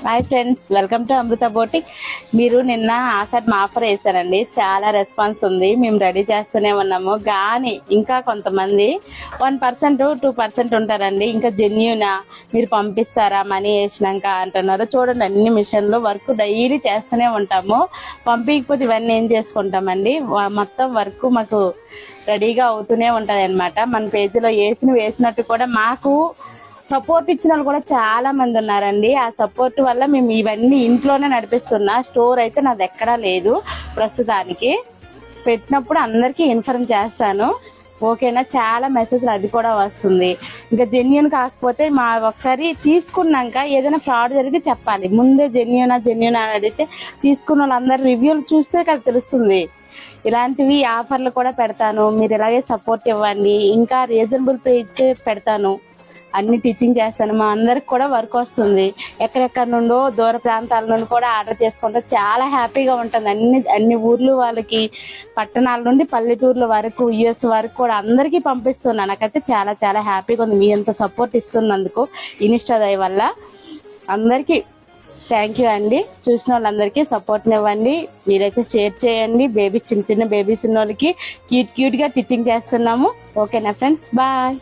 Hi friends, welcome to Amrutha boutique. మీరు నిన్న ఆషాఢం offer వేసారండి, చాలా రెస్పాన్స్ ఉంది. మేము రెడీ చేస్తూనే ఉన్నాము, కానీ ఇంకా కొంతమంది 1% 2% ఉంటారండి. ఇంకా జెన్యూనా మీరు పంపిస్తారా మనీ వేసినాక అంటున్నారు. చూడండి, అన్ని మిషన్లు వర్క్ డైలీ చేస్తూనే ఉంటాము. పంపించకపోతే ఇవన్నీ ఏం చేసుకుంటామండి. మొత్తం వర్క్ మాకు రెడీగా అవుతూనే ఉంటుంది అనమాట. మన పేజీలో వేసినట్టు కూడా మాకు సపోర్ట్ ఇచ్చిన వాళ్ళు కూడా చాలా మంది ఉన్నారండి. ఆ సపోర్ట్ వల్ల మేము ఇవన్నీ ఇంట్లోనే నడిపిస్తున్నా. స్టోర్ అయితే నాది ఎక్కడా లేదు ప్రస్తుతానికి. పెట్టినప్పుడు అందరికీ ఇన్ఫార్మ్ చేస్తాను, ఓకేనా. చాలా మెసేజ్లు అది కూడా వస్తుంది. ఇంకా జెన్యూన్ కాకపోతే ఒకసారి తీసుకున్నాక ఏదైనా ఫ్రాడ్ జరిగితే చెప్పాలి. ముందే జెన్యూన్ అని అడిగితే తీసుకున్న వాళ్ళందరూ రివ్యూలు చూస్తే కదా తెలుస్తుంది. ఇలాంటివి ఆఫర్లు కూడా పెడతాను, మీరు ఇలాగే సపోర్ట్ ఇవ్వండి. ఇంకా రీజనబుల్ ప్రైస్కే పెడతాను, అన్ని టీచింగ్ చేస్తాను. మా అందరికి కూడా వర్క్ వస్తుంది. ఎక్కడెక్కడ నుండో దూర ప్రాంతాల నుండి కూడా ఆర్డర్ చేసుకుంటే చాలా హ్యాపీగా ఉంటుంది. అన్ని ఊర్లు వాళ్ళకి, పట్టణాల నుండి పల్లెటూర్ల వరకు, యుఎస్ వరకు కూడా అందరికీ పంపిస్తున్నాను. నాకైతే చాలా చాలా హ్యాపీగా ఉంది మీ అంత సపోర్ట్ ఇస్తున్నందుకు. ఇన్స్టా దయ వల్ల అందరికీ థ్యాంక్ యూ అండి. చూసిన వాళ్ళందరికీ సపోర్ట్ని ఇవ్వండి. మీరైతే షేర్ చేయండి. చిన్న బేబీస్ ఉన్న వాళ్ళకి క్యూట్గా టీచింగ్ చేస్తున్నాము. ఓకేనా ఫ్రెండ్స్, బాయ్.